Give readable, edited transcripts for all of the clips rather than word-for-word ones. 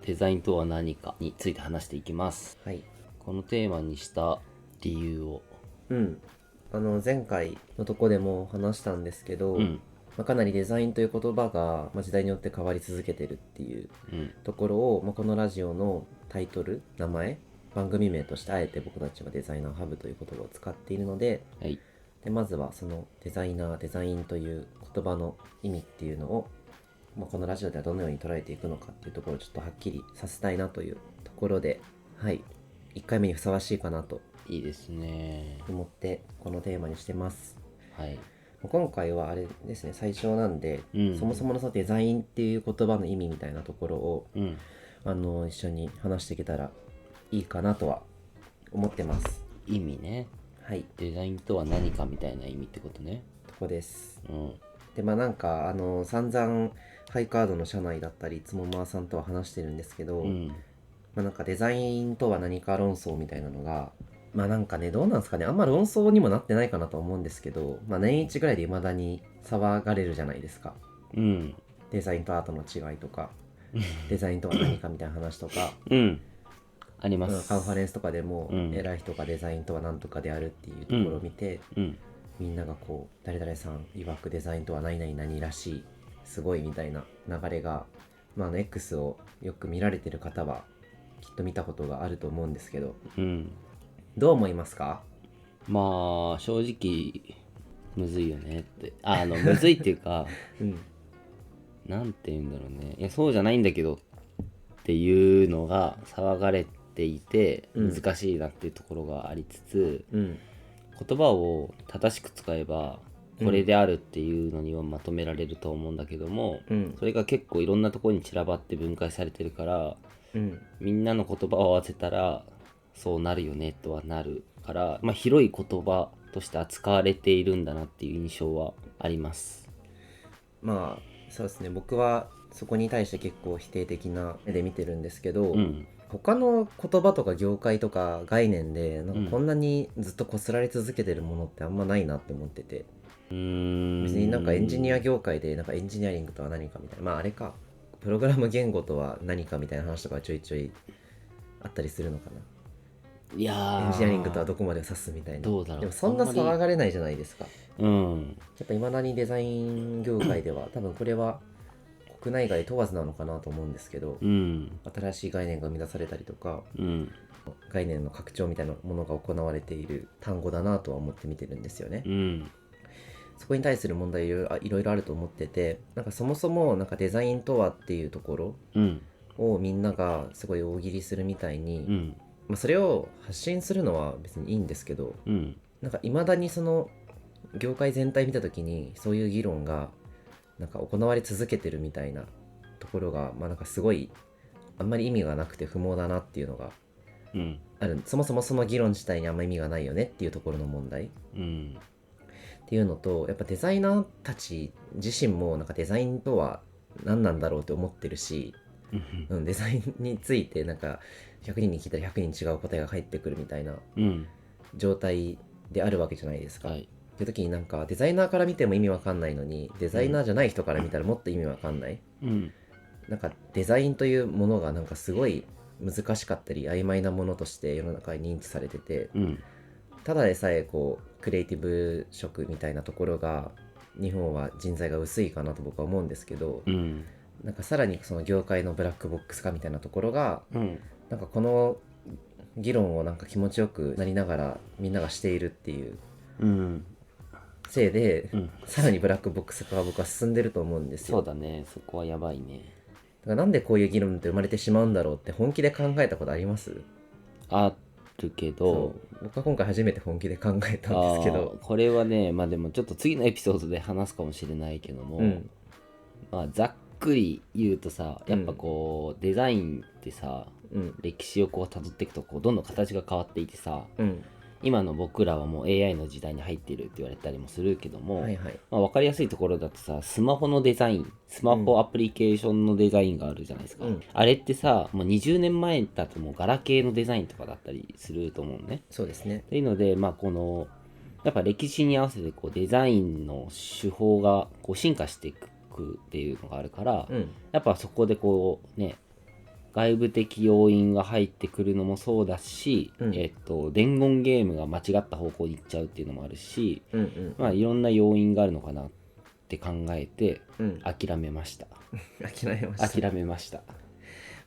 デザインとは何かについて話していきます。はい。このテーマにした理由を。前回のとこでも話したんですけど、かなりデザインという言葉が、時代によって変わり続けてるっていうところを、このラジオのタイトル、名前、番組名としてあえて僕たちはデザイナーハブという言葉を使っているので、でまずはそのデザインという言葉の意味っていうのを、このラジオではどのように捉えていくのかっていうところをちょっとはっきりさせたいなというところで、1回目にふさわしいかなといいですね。思ってこのテーマにしてます。はい。今回はあれですね、最初なんで、そもそものそのデザインっていう言葉の意味みたいなところを、一緒に話していけたらいいかなとは思ってます。意味ね。はい。デザインとは何かみたいな意味ってことね。ここです。でなんか散々ハイカードの社内だったりいつもさんとは話してるんですけど、なんかデザインとは何か論争みたいなのがなんかね、どうなんですかね、あんま論争にもなってないかなと思うんですけど、年一ぐらいで未だに騒がれるじゃないですか。デザインとアートの違いとかデザインとは何かみたいな話とかあります。カンファレンスとかでも、偉い人がデザインとは何とかであるっていうところを見て、みんながこう誰々さん曰くデザインとは何々何らしいすごいみたいな流れが、X をよく見られてる方はきっと見たことがあると思うんですけど、どう思いますか？正直むずいよねってむずいっていうか、なんて言うんだろうね、いやそうじゃないんだけどっていうのが騒がれていて難しいなっていうところがありつつ、言葉を正しく使えばこれであるっていうのにはまとめられると思うんだけども、それが結構いろんなところに散らばって分解されてるから、みんなの言葉を合わせたらそうなるよねとはなるから、広い言葉として扱われているんだなっていう印象はあります。そうですね、僕はそこに対して結構否定的な目で見てるんですけど、他の言葉とか業界とか概念でなんかこんなにずっとこすられ続けてるものってあんまないなって思ってて、別になんかエンジニア業界でなんかエンジニアリングとは何かみたいな、あれかプログラム言語とは何かみたいな話とかちょいちょいあったりするのかな。いやエンジニアリングとはどこまで指すみたいな。どうだろう。でもそんな騒がれないじゃないですか。やっぱいまだにデザイン業界では多分これは国内外問わずなのかなと思うんですけど、新しい概念が生み出されたりとか、概念の拡張みたいなものが行われている単語だなとは思って見てるんですよね。そこに対する問題いろいろあると思ってて、なんかそもそもなんかデザインとはっていうところをみんながすごい大喜利するみたいに、それを発信するのは別にいいんですけど、なんか未だにその業界全体見た時にそういう議論がなんか行われ続けてるみたいなところが、なんかすごいあんまり意味がなくて不毛だなっていうのがある、そもそもその議論自体にあんまり意味がないよねっていうところの問題、っていうのと、やっぱデザイナーたち自身もなんかデザインとは何なんだろうって思ってるし、デザインについてなんか100人に聞いたら100人違う答えが返ってくるみたいな状態であるわけじゃないですか。っていう時になんかデザイナーから見ても意味わかんないのにデザイナーじゃない人から見たらもっと意味わかんない、なんかデザインというものがなんかすごい難しかったり曖昧なものとして世の中に認知されてて、ただでさえこうクリエイティブ職みたいなところが日本は人材が薄いかなと僕は思うんですけど、なんかさらにその業界のブラックボックス化みたいなところが、なんかこの議論をなんか気持ちよくなりながらみんながしているっていうせいで、さらにブラックボックス化が僕は進んでると思うんですよ。そうだね、そこはやばいね。だからなんでこういう議論って生まれてしまうんだろうって本気で考えたことあります？あるけど、僕は今回初めて本気で考えたんですけど、これはね、でもちょっと次のエピソードで話すかもしれないけども、ざっくり言うとさ、やっぱこう、デザインってさ、歴史をこう辿っていくとこうどんどん形が変わっていてさ、今の僕らはもう AI の時代に入ってるって言われたりもするけども、分かりやすいところだとさ、スマホのデザイン、スマホアプリケーションのデザインがあるじゃないですか、あれってさ、もう20年前だともうガラケーのデザインとかだったりすると思うね。そうですね。っていうので、このやっぱ歴史に合わせてこうデザインの手法がこう進化していくくっていうのがあるから、うん、やっぱそこでこうね外部的要因が入ってくるのもそうだし、うん伝言ゲームが間違った方向に行っちゃうっていうのもあるし、うんうんまあいろんな要因があるのかなって考えてうん諦めました。諦めました。諦めました。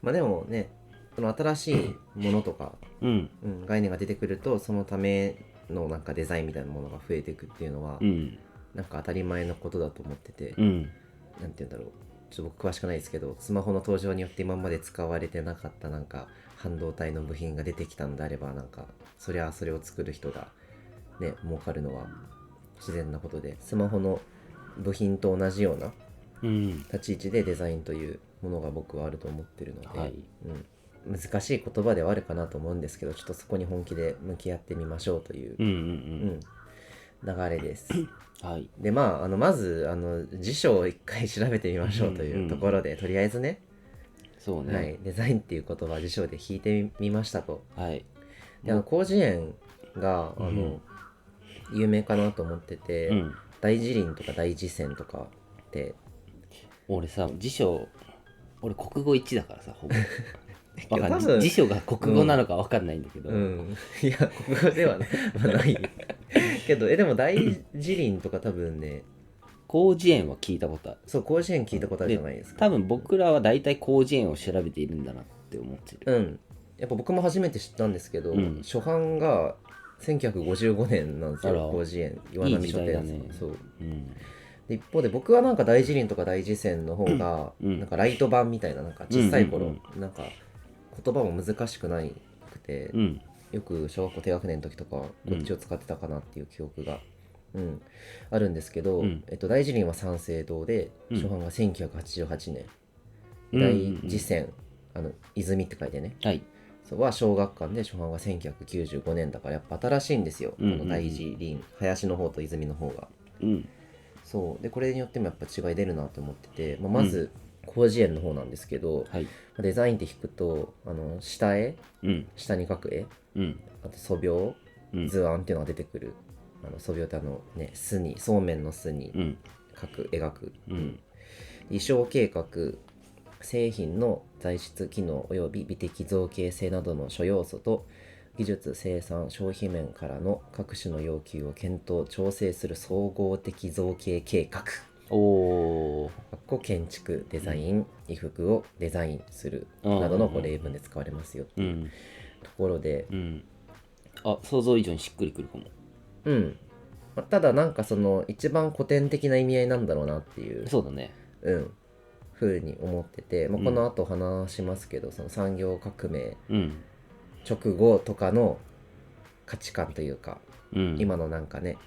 まあでもね、その新しいものとか、うん概念が出てくるとそのためのなんかデザインみたいなものが増えていくっていうのは、うんなんか当たり前のことだと思ってて、うんなんて言うんだろう、ちょっと僕詳しくないですけど、スマホの登場によって今まで使われてなかったなんか半導体の部品が出てきたんであれば、なんかそりゃそれを作る人がね儲かるのは自然なことで、スマホの部品と同じような立ち位置でデザインというものが僕はあると思ってるので、はい難しい言葉ではあるかなと思うんですけど、ちょっとそこに本気で向き合ってみましょうという、流れです。はい、でまず辞書を一回調べてみましょうというところで、とりあえずね、そうね、はい、デザインっていう言葉辞書で引いてみましたと。はい、で広辞苑が有名かなと思ってて、大辞林とか大辞泉とかって俺さ辞書俺国語1だからさほぼわかん多分ない辞書が国語なのかわかんないんだけど、いや国語ではないけどでも大辞林とか多分ね、広辞苑は聞いたことある。そう広辞苑聞いたことあるじゃないですか。多分僕らは大体広辞苑を調べているんだなって思ってる。やっぱ僕も初めて知ったんですけど、初版が1955年なんですよ、広辞苑岩波書店。ね、そう、で一方で僕はなんか大辞林とか大辞泉の方がなんかライト版みたいな、なんか小さい頃、なんか言葉も難しくなくて、よく小学校低学年の時とかどっちを使ってたかなっていう記憶が、あるんですけど、大辞林は三省堂で初版が1988年、大辞泉泉って書いてね、そうは小学館で初版が1995年だからやっぱ新しいんですよ、この大辞林林の方と泉の方が。そうでこれによってもやっぱ違い出るなと思ってて、まず広辞苑の方なんですけど、デザインって引くと下絵、下に描く絵、あと素描、図案っていうのが出てくる。素描って巣にそうめんの巣に描く、衣装計画、製品の材質機能及び美的造形性などの諸要素と技術生産消費面からの各種の要求を検討調整する総合的造形計画、建築デザイン、衣服をデザインするなどの例文で使われますよっていうところで、想像以上にしっくりくるかも。ただなんかその一番古典的な意味合いなんだろうなっていう、そうだね、ふうに思ってて、この後話しますけど、その産業革命直後とかの価値観というか、今のなんかね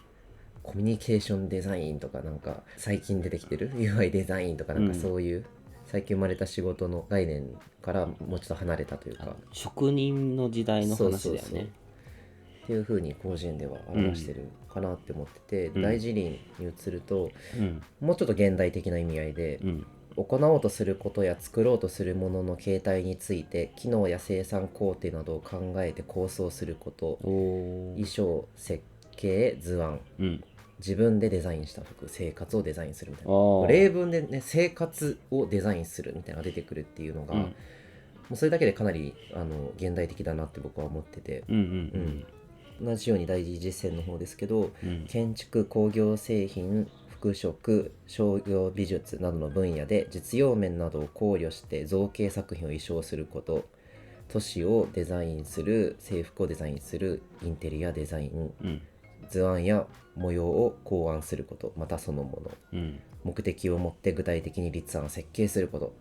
コミュニケーションデザインとか、なんか最近出てきてる UI デザインとか、なんかそういう最近生まれた仕事の概念からもうちょっと離れたというか、職人の時代の話だよねっていう風に広辞苑では表してるかなって思ってて、大辞林に移ると、もうちょっと現代的な意味合いで、行おうとすることや作ろうとするものの形態について機能や生産工程などを考えて構想すること、衣装設計図案、自分でデザインした服、生活をデザインするみたいな、例文でね生活をデザインするみたいなのが出てくるっていうのが、もうそれだけでかなり現代的だなって僕は思ってて、同じように第一実践の方ですけど、建築工業製品服飾商業美術などの分野で実用面などを考慮して造形作品を意匠すること、都市をデザインする、制服をデザインする、インテリアデザイン、図案や模様を考案すること、またそのもの、目的を持って具体的に立案設計すること、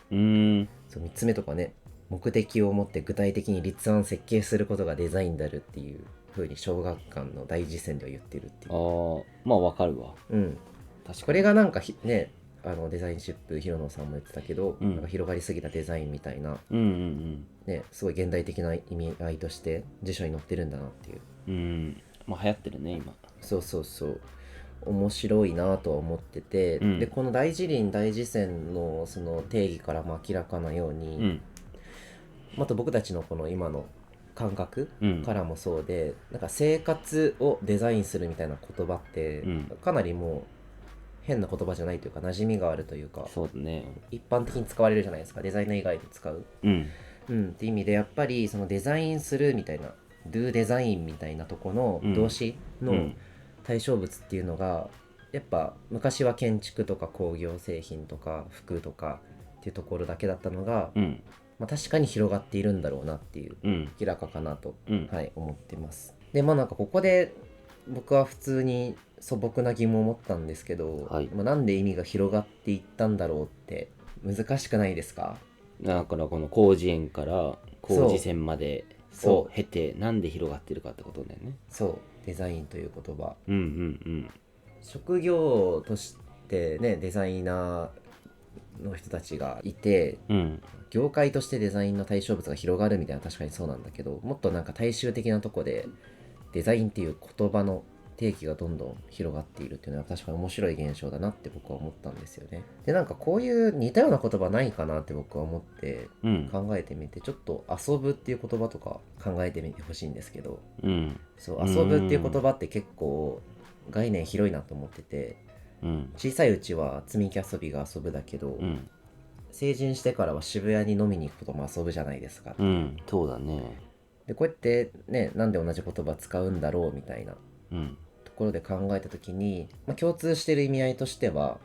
そう3つ目とかね、目的を持って具体的に立案設計することがデザインであるっていう風に小学館の大実践では言ってるっていう。まあわかるわ。確かにこれがなんかね、デザインシップ広野さんも言ってたけど、なんか広がりすぎたデザインみたいな、ね、すごい現代的な意味合いとして辞書に載ってるんだなっていう。まあ流行ってるね今。そう面白いなとは思ってて、でこの大辞林大辞泉のその定義からも明らかなように、また僕たちのこの今の感覚からもそうで、なんか生活をデザインするみたいな言葉って、かなりも変な言葉じゃないというか馴染みがあるというか、そうだね、一般的に使われるじゃないですか、デザイナー以外で使う、って意味でやっぱりそのデザインするみたいな Do デザインみたいなとこの動詞の対象物っていうのが、やっぱ昔は建築とか工業製品とか服とかっていうところだけだったのが、確かに広がっているんだろうなっていう、明らかかなと、思ってます。でなんかここで僕は普通に素朴な疑問を持ったんですけど、なんで意味が広がっていったんだろうって難しくないですか？だからこの広辞苑から広辞線までを経てなんで広がってるかってことだよね。そうデザインという言葉、職業としてねデザイナーの人たちがいて、業界としてデザインの対象物が広がるみたいな確かにそうなんだけど、もっとなんか大衆的なとこでデザインっていう言葉の定義がどんどん広がっているっていうのは確かに面白い現象だなって僕は思ったんですよね。でなんかこういう似たような言葉ないかなって僕は思って考えてみて、ちょっと遊ぶっていう言葉とか考えてみてほしいんですけど、そう遊ぶっていう言葉って結構概念広いなと思ってて、小さいうちは積み木遊びが遊ぶだけど、成人してからは渋谷に飲みに行くことも遊ぶじゃないですか。そうだね。でこうやってねなんで同じ言葉使うんだろうみたいなところで考えた時に、共通してる意味合いとしては、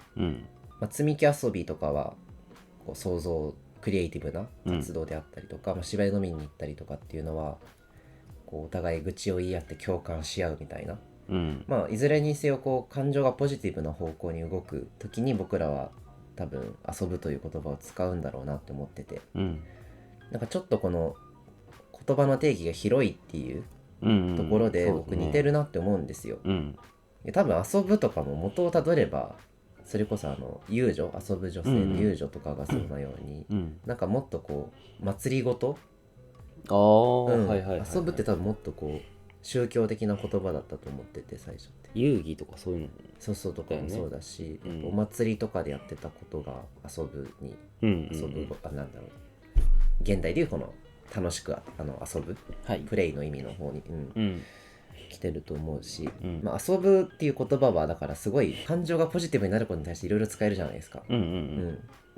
積み木遊びとかはこう想像クリエイティブな活動であったりとか、芝居飲みに行ったりとかっていうのはこうお互い愚痴を言い合って共感し合うみたいな、いずれにせよこう感情がポジティブな方向に動く時に僕らは多分遊ぶという言葉を使うんだろうなって思ってて、なんかちょっとこの言葉の定義が広いっていうところで僕似てるなって思うんですよ。多分遊ぶとかも元をたどればそれこそ遊女、遊ぶ女性の遊女とかがそうなように、なんかもっとこう祭りごと、遊ぶって多分もっとこう宗教的な言葉だったと思ってて、最初って遊戯とかそういうのそうとかもそうだし、お祭りとかでやってたことが遊ぶに、遊ぶなんだろう、現代でいうこの楽しく遊ぶ、プレイの意味の方に、来てると思うし、遊ぶっていう言葉はだからすごい感情がポジティブになることに対していろいろ使えるじゃないですか。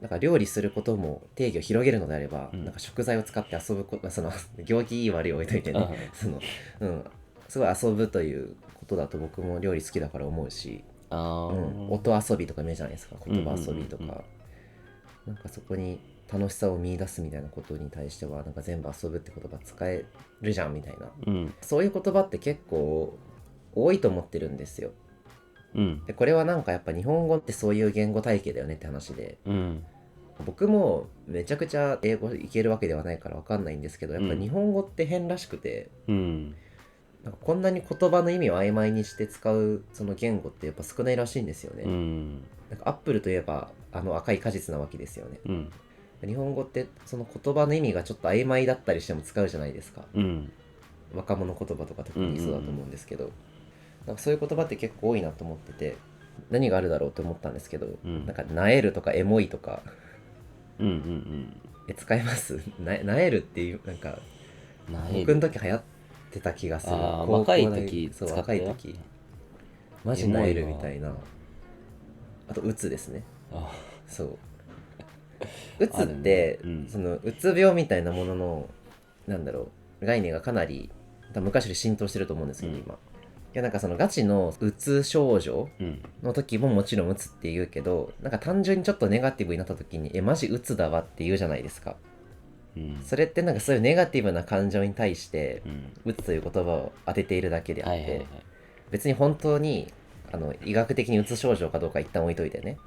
だから料理することも定義を広げるのであれば、なんか食材を使って遊ぶこと、その行儀いい悪い置いといてねすごい遊ぶということだと僕も料理好きだから思うし、音遊びとか見るじゃないですか、言葉遊びとか、なんかそこに楽しさを見出すみたいなことに対してはなんか全部遊ぶって言葉使えるじゃんみたいな、そういう言葉って結構多いと思ってるんですよ。でこれはなんかやっぱ日本語ってそういう言語体系だよねって話で、僕もめちゃくちゃ英語いけるわけではないから分かんないんですけど、やっぱ日本語って変らしくて、なんかこんなに言葉の意味を曖昧にして使うその言語ってやっぱ少ないらしいんですよね。なんかアップルといえば赤い果実なわけですよね。日本語ってその言葉の意味がちょっと曖昧だったりしても使うじゃないですか。若者言葉とか特にそうだと思うんですけど、なんかそういう言葉って結構多いなと思ってて、何があるだろうと思ったんですけど、なんかなえるとかエモいとか、使えますなえるっていう、なんか僕の時流行ってた気がする。若い時使ったよ。若い時マジなえるみたいな。あとうつですね。そううつって、そのうつ病みたいなもののなんだろう概念がかなり昔より浸透してると思うんですけど、今いやなんかそのガチのうつ症状の時ももちろんうつって言うけど、なんか単純にちょっとネガティブになった時にマジうつだわって言うじゃないですか。それってなんかそういうネガティブな感情に対してうつという言葉を当てているだけであって、別に本当に医学的にうつ症状かどうか一旦置いといてね、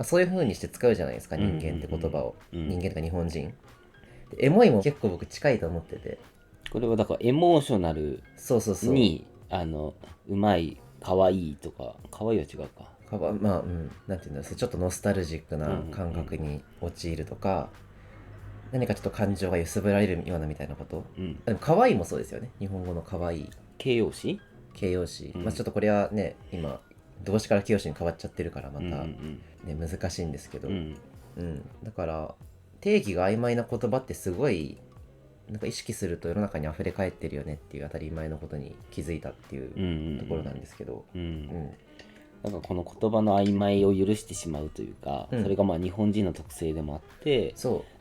そういう風にして使うじゃないですか、人間って言葉を、人間とか日本人エモいも結構僕近いと思ってて、これはだからエモーショナルにうまいかわいいとか、かわいいは違うか、なんていうんだろう、ちょっとノスタルジックな感覚に陥るとか、何かちょっと感情が揺すぶられるようなみたいなこと、でも可愛いもそうですよね、日本語の可愛い形容詞、ちょっとこれはね今動詞から形容詞に変わっちゃってるからまた、難しいんですけど、だから定義が曖昧な言葉ってすごいなんか意識すると世の中に溢れ返ってるよねっていう当たり前のことに気づいたっていうところなんですけど、なんかこの言葉の曖昧を許してしまうというか、それがまあ日本人の特性でもあって、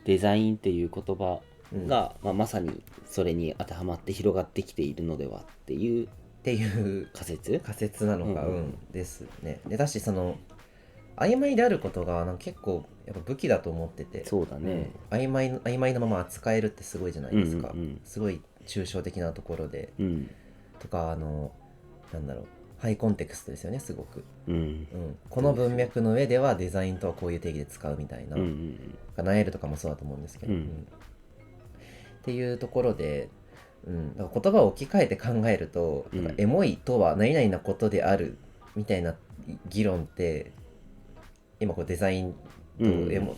デザインっていう言葉が、まさにそれに当てはまって広がってきているのではっていう仮説なのか、ですね。でだしその曖昧であることがなんか結構やっぱ武器だと思ってて、そうだね、曖昧なまま扱えるってすごいじゃないですか、すごい抽象的なところで、とかなんだろう、ハイコンテクストですよね、すごく、この文脈の上ではデザインとはこういう定義で使うみたいな、ナエルとかもそうだと思うんですけど、っていうところで、だから言葉を置き換えて考えると、なんかエモいとは何々なことであるみたいな議論って今こうデザインとエモ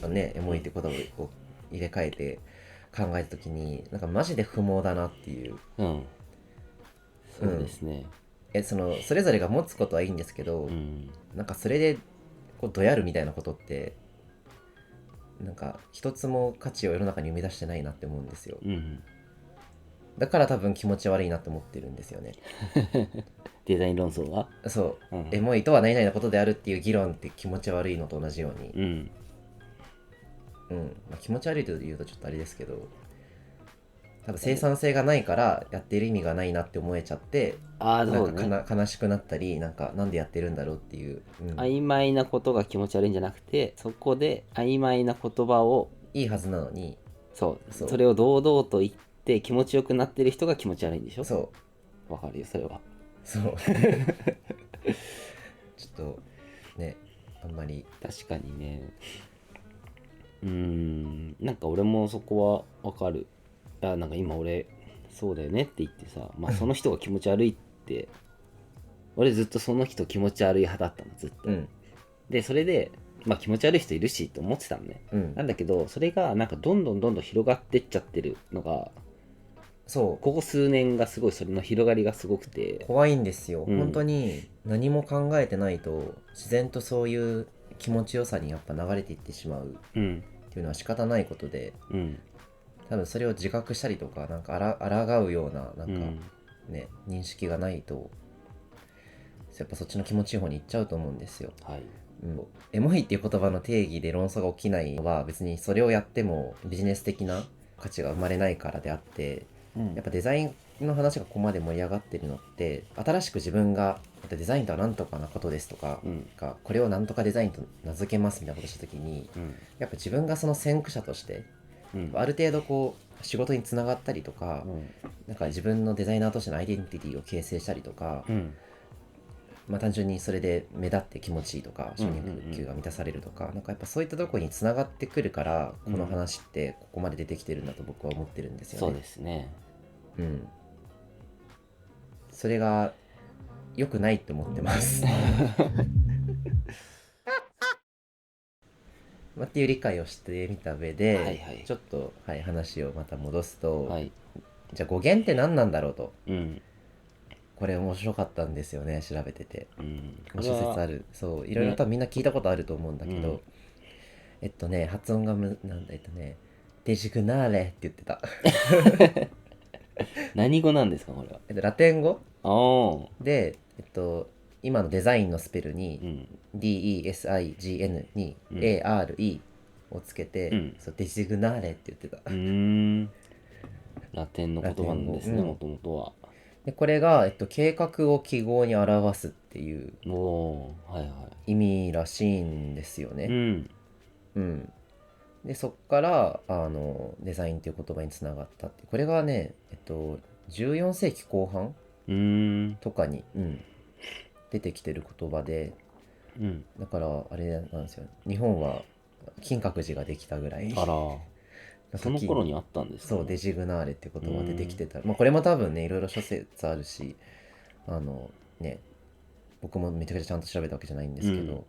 いって言葉を入れ替えて考えた時になんかマジで不毛だなっていう、そうですね、それぞれが持つことはいいんですけど、なんかそれでこうどやるみたいなことってなんか一つも価値を世の中に生み出してないなって思うんですよ、だから多分気持ち悪いなって思ってるんですよねデザイン論争はそう、エモいとは何々なことであるっていう議論って気持ち悪いのと同じように、気持ち悪いと言うとちょっとあれですけど、多分生産性がないからやってる意味がないなって思えちゃって、なんか悲しくなったり、なんでやってるんだろうっていう、曖昧なことが気持ち悪いんじゃなくて、そこで曖昧な言葉をいいはずなのに、それを堂々と言って気持ちよくなってる人が気持ち悪いんでしょ。わかるよそれは。ちょっとね、あんまり確かにね、なんか俺もそこはわかる。なんか今俺そうだよねって言ってさ、その人が気持ち悪いって俺ずっとその人気持ち悪い派だったのずっと、でそれで気持ち悪い人いるしと思ってたのね、なんだけどそれがなんかどんどん広がってっちゃってるのが、ここ数年がすごいそれの広がりがすごくて怖いんですよ、本当に何も考えてないと自然とそういう気持ちよさにやっぱ流れていってしまうっていうのは仕方ないことで、多分それを自覚したりとかなんか抗うようななんかね、認識がないとやっぱそっちの気持ちいい方に行っちゃうと思うんですよ、エモいっていう言葉の定義で論争が起きないのは別にそれをやってもビジネス的な価値が生まれないからであって、やっぱデザインの話がここまで盛り上がってるのって新しく自分がデザインとは何とかなことですとか、これを何とかデザインと名付けますみたいなことした時に、やっぱ自分がその先駆者として、ある程度こう仕事につながったりとか、なんか自分のデザイナーとしてのアイデンティティを形成したりとか、単純にそれで目立って気持ちいいとか承認欲求が満たされるとか、なんかやっぱそういったところにつながってくるから、この話ってここまで出てきてるんだと僕は思ってるんですよね。そうですね。それが良くないって思ってますっていう理解をしてみた上で、ちょっと、話をまた戻すと、じゃあ語源って何なんだろうと、これ面白かったんですよね、調べてて、諸説ある、いろいろ多分みんな聞いたことあると思うんだけど、発音がデジグナーレって言ってた何語なんですかこれは。ラテン語で、今のデザインのスペルに、DESIGN に ARE をつけて、デジグナーレって言ってたラテンの言葉なんですね、もともとは。でこれが、計画を記号に表すっていう意味らしいんですよね。でそっからデザインっていう言葉につながったって。これがね、14世紀後半とかに、出てきてる言葉で、だからあれなんですよ、日本は金閣寺ができたぐらいその頃にあったんですか、そうデジグナーレって言葉出てきてた。これも多分ねいろいろ諸説あるし、僕もめちゃくちゃちゃんと調べたわけじゃないんですけど、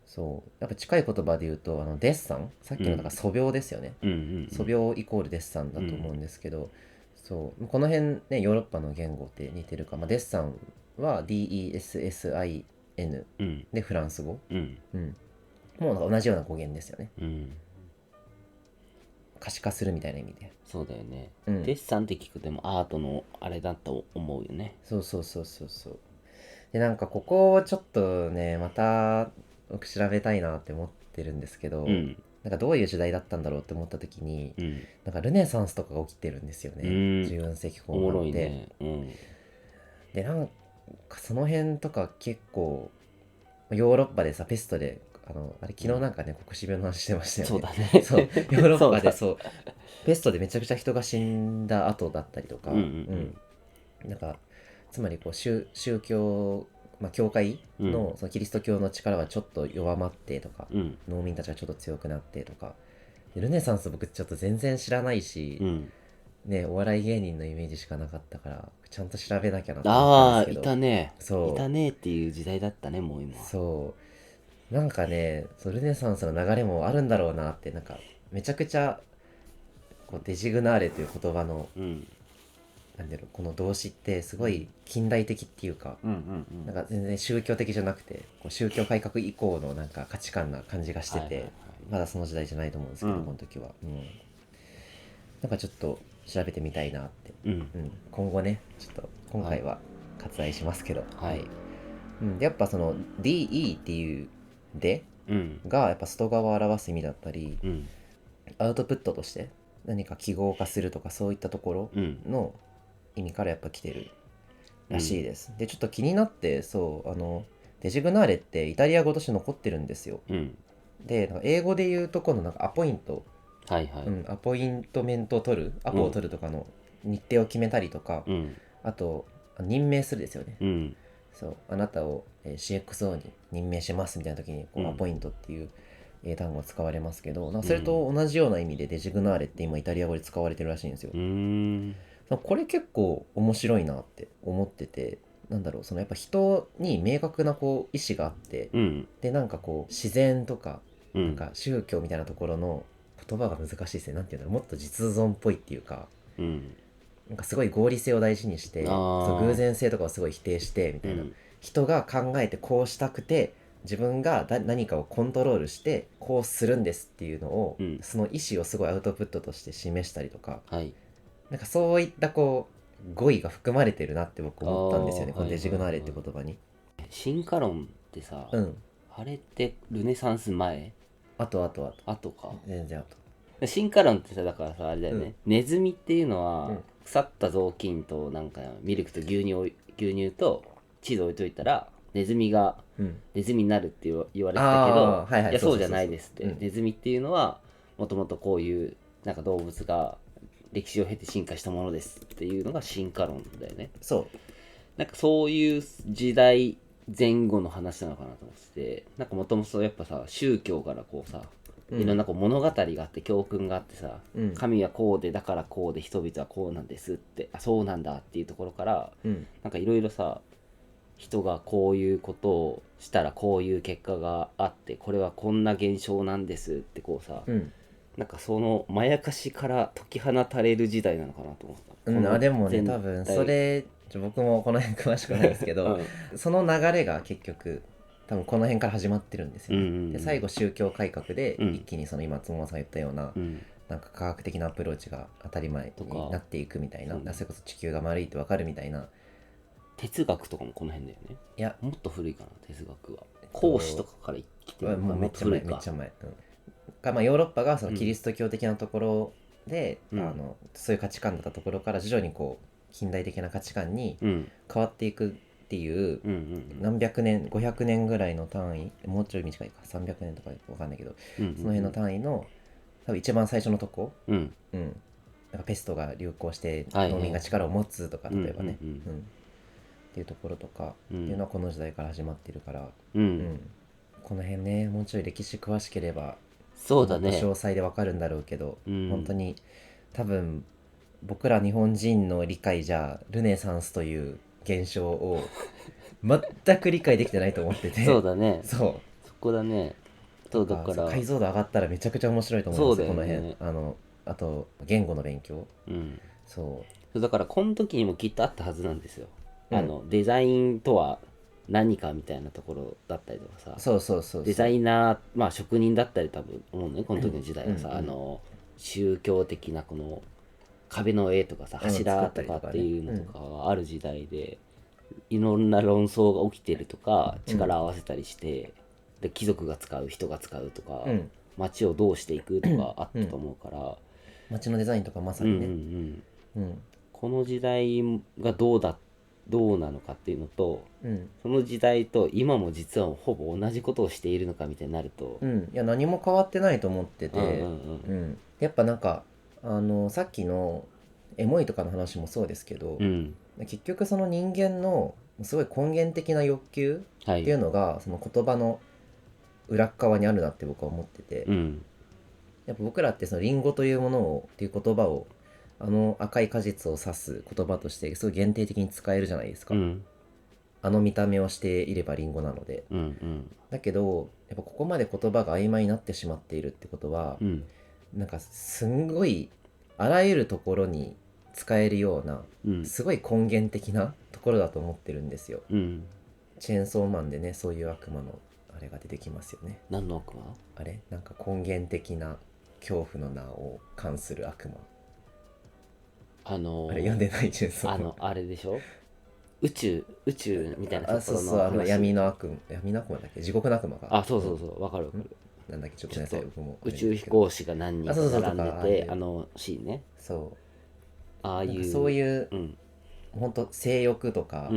そうやっぱ近い言葉で言うとデッサン、さっきのだから素描ですよね、素描イコールデッサンだと思うんですけど、そうこの辺ねヨーロッパの言語って似てるか、デッサンは DESSIN でフランス語、もうなんか同じような語源ですよね、可視化するみたいな意味で。そうだよね、デッサンって聞くでもアートのあれだと思うよね。そうでなんかここをちょっとねまた僕調べたいなって思ってるんですけど、なんかどういう時代だったんだろうって思った時に、なんかルネサンスとかが起きてるんですよね、14世紀後半って、でなんかその辺とか結構ヨーロッパでさペストであれ昨日なんかね、黒死病の話してましたよね。そうだね。そうヨーロッパでそうペストでめちゃくちゃ人が死んだ後だったりとか、なんかつまりこう宗教、教会の、そのキリスト教の力はちょっと弱まってとか、農民たちがちょっと強くなってとか、ルネサンス僕ちょっと全然知らないし、ね、お笑い芸人のイメージしかなかったからちゃんと調べなきゃなと思ったんですけど。いたね。そういたねっていう時代だったね、もう今。そうなんかね、ルネサンスの流れもあるんだろうなって、なんかめちゃくちゃこうデジグナーレという言葉の、なんだろう、この動詞ってすごい近代的っていうか、なんか全然宗教的じゃなくてこう宗教改革以降のなんか価値観な感じがしてて、まだその時代じゃないと思うんですけど、この時は、なんかちょっと調べてみたいなって、今後ねちょっと今回は割愛しますけど、でやっぱその DE っていうで、がやっぱ外側を表す意味だったり、アウトプットとして何か記号化するとかそういったところの意味からやっぱ来てるらしいです。でちょっと気になって、デジグナーレってイタリア語として残ってるんですよ。でなんか英語で言うとこのなんかアポイント、アポイントメントを取る、アポを取るとかの日程を決めたりとか、あと任命するですよね。そうあなたを CXO に任命しますみたいな時にこう、アポイントっていう英単語が使われますけど、なんかそれと同じような意味でデジグナーレって今イタリア語で使われてるらしいんですよ。これ結構面白いなって思ってて、なんだろう、そのやっぱ人に明確なこう意思があって、でなんかこう自然とか、なんか宗教みたいなところの言葉が難しいですね。なんていうんだろう、もっと実存っぽいっていうか、なんかすごい合理性を大事にして、そう偶然性とかをすごい否定してみたいな、人が考えてこうしたくて自分が何かをコントロールしてこうするんですっていうのを、その意思をすごいアウトプットとして示したりとか、なんかそういったこう語彙が含まれてるなって僕思ったんですよね、このデジグナーレって言葉に。進化論ってさ、あれってルネサンス前？あとか。全然あと。進化論ってさ、だからさあれだよね、ネズミっていうのは、腐った雑巾となんかミルクと牛乳とチーズ置いといたらネズミが、ネズミになるって言われてたけど、いやそうじゃないですって、ネズミっていうのはもともとこういうなんか動物が歴史を経て進化したものですっていうのが進化論だよね。なんかそういう時代前後の話なのかなと思ってて、なんかもともとやっぱさ宗教からこうさいろんなこう物語があって教訓があってさ、神はこうでだからこうで人々はこうなんですって、あそうなんだっていうところから、なんかいろいろさ人がこういうことをしたらこういう結果があってこれはこんな現象なんですってこうさ、なんかそのまやかしから解き放たれる時代なのかなと思った。でもね多分それ僕もこの辺詳しくないですけど、その流れが結局多分この辺から始まってるんですよ、で最後宗教改革で一気にその今つもまさんが言ったような、なんか科学的なアプローチが当たり前になっていくみたいな、それこそ地球が丸いって分かるみたいな。哲学とかもこの辺だよね。いやもっと古いかな哲学は。孔子とかから来てるのか、めっちゃ前めっちゃ前、ヨーロッパがそのキリスト教的なところで、そういう価値観だったところから徐々にこう近代的な価値観に変わっていくっていう、何百年500年ぐらいの単位、もうちょい短いか300年とか分かんないけど、その辺の単位の多分一番最初のとこ、なんかペストが流行して農民が力を持つとか、例えばね、っていうところとか、っていうのはこの時代から始まってるから、この辺ねもうちょい歴史詳しければそうだね詳細でわかるんだろうけど、本当に多分僕ら日本人の理解じゃルネサンスという現象を全く理解できてないと思っててそうだねそこだね。そうだから解像度上がったらめちゃくちゃ面白いと思うんですよ、この辺あと言語の勉強、そうだからこの時にもきっとあったはずなんですよ、デザインとは何かみたいなところだったりとかさ、デザイナー、職人だったり多分思うねこの時の時代はさ、宗教的なこの壁の絵とかさ柱とかっていうのとかがある時代で、いろんな論争が起きてるとか力を合わせたりして、で貴族が使う人が使うとか、街をどうしていくとかあったと思うから、街のデザインとかまさにね、この時代がどうなのかっていうのと、その時代と今も実はほぼ同じことをしているのかみたいになると、いや何も変わってないと思ってて、やっぱなんかさっきのエモいとかの話もそうですけど、結局その人間のすごい根源的な欲求っていうのが、その言葉の裏側にあるなって僕は思ってて、やっぱ僕らってそのリンゴというものをっていう言葉を赤い果実を指す言葉としてすごい限定的に使えるじゃないですか、見た目をしていればリンゴなので、だけどやっぱここまで言葉が曖昧になってしまっているってことは、なんかすんごいあらゆるところに使えるような、すごい根源的なところだと思ってるんですよ、チェーンソーマンでね、そういう悪魔のあれが出てきますよね。何の悪魔？あれなんか根源的な恐怖の名を冠する悪魔、あれ読んでない？チェーンソーマンあれでしょ、宇宙みたいなところの話。そう闇の悪魔だっけ、地獄の悪魔か。そうわかる。なんだっけ、ちょっとごめんなさい、僕も宇宙飛行士が何人か並んでて、シーンね。そうああいうそういう、本当性欲とか、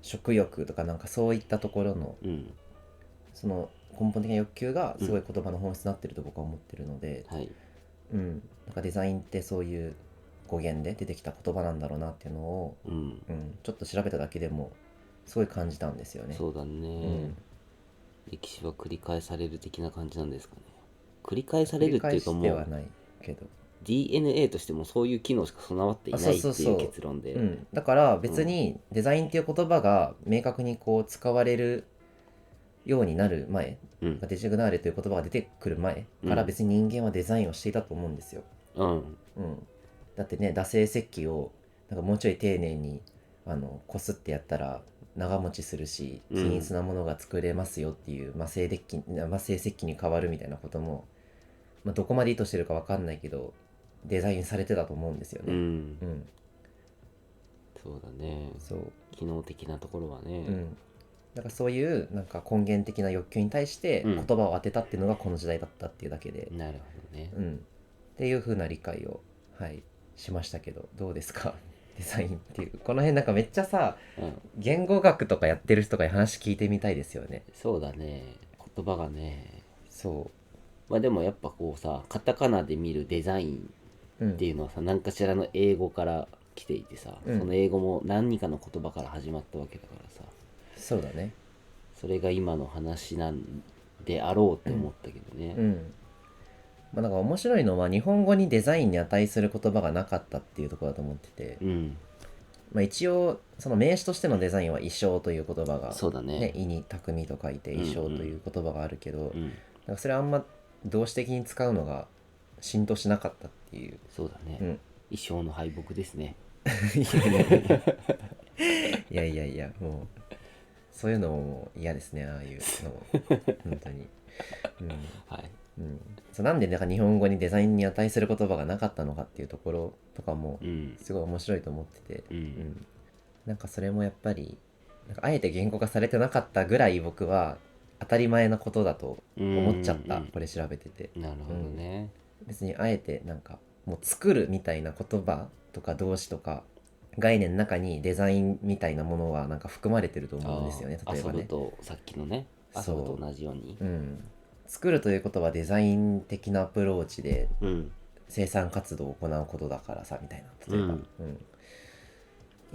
食欲とかなんかそういったところの、その根本的な欲求がすごい言葉の本質になってると僕は思ってるので、なんかデザインってそういう語源で出てきた言葉なんだろうなっていうのを、ちょっと調べただけでもすごい感じたんですよね。そうだね、歴史は繰り返される的な感じなんですかね。繰り返されるっていうか、もう繰り返してはないけど DNA としてもそういう機能しか備わっていないっていう結論で、だから別にデザインっていう言葉が明確にこう使われるようになる前、デジグナーレという言葉が出てくる前から別に人間はデザインをしていたと思うんですよ。だってね、惰性石器をなんかもうちょい丁寧にこすってやったら長持ちするし均一なものが作れますよっていう、魔性石器に変わるみたいなことも、どこまで意図してるか分かんないけどデザインされてたと思うんですよね。そうだね。そう機能的なところはね、だからそういうなんか根源的な欲求に対して言葉を当てたっていうのがこの時代だったっていうだけで、なるほどね、っていう風な理解をしましたけど、どうですかデザインっていうこの辺なんかめっちゃさ、言語学とかやってる人が話聞いてみたいですよね。そうだね、言葉がね。まあでもやっぱこうさ、カタカナで見るデザインっていうのはさ、何かしらの英語から来ていてさ、その英語も何かの言葉から始まったわけだからさ。そうだね。それが今の話なんであろうって思ったけどね。なんか面白いのは日本語にデザインに値する言葉がなかったっていうところだと思ってて、一応その名詞としてのデザインは意匠という言葉が、そうだね、意に匠と書いて意匠という言葉があるけど、なんかそれはあんま動詞的に使うのが浸透しなかったっていう。そうだね、意匠の敗北ですね。いやもうそういうのも嫌ですね、ああいうのも本当に。なんでなんか日本語にデザインに値する言葉がなかったのかっていうところとかもすごい面白いと思ってて、なんかそれもやっぱりなんかあえて言語化されてなかったぐらい僕は当たり前なことだと思っちゃった、これ調べてて。なるほどね、別にあえてなんかもう作るみたいな言葉とか動詞とか概念の中にデザインみたいなものはなんか含まれてると思うんですよね。例えばね、遊ぶとさっきのね、遊ぶと同じように、作るということはデザイン的なアプローチで生産活動を行うことだからさみたいな。例え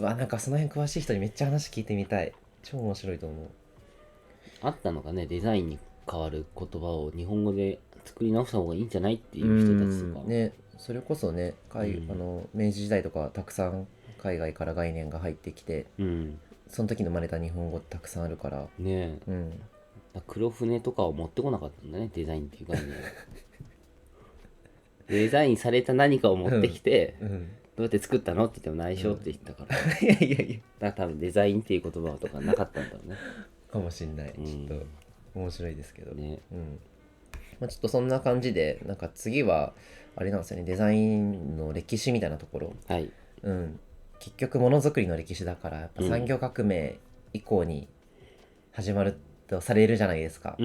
ば、なんかその辺詳しい人にめっちゃ話聞いてみたい。超面白いと思う。あったのかね、デザインに変わる言葉を日本語で作り直した方がいいんじゃないっていう人たちとかね。それこそね、明治時代とかたくさん海外から概念が入ってきて、その時に生まれた日本語ってたくさんあるからね。黒船とかを持ってこなかったんだね、デザインっていう概念デザインされた何かを持ってきて、どうやって作ったのって言っても内緒って言ったから、いやだから多分デザインっていう言葉とかなかったんだろうね。かもしんない。ちょっと面白いですけどね。ちょっとそんな感じで、なんか次はあれなんですよね、デザインの歴史みたいなところ。結局ものづくりの歴史だから、やっぱ産業革命以降に始まるとされるじゃないですか。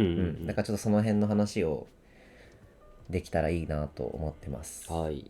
だからちょっとその辺の話をできたらいいなと思ってます。はい。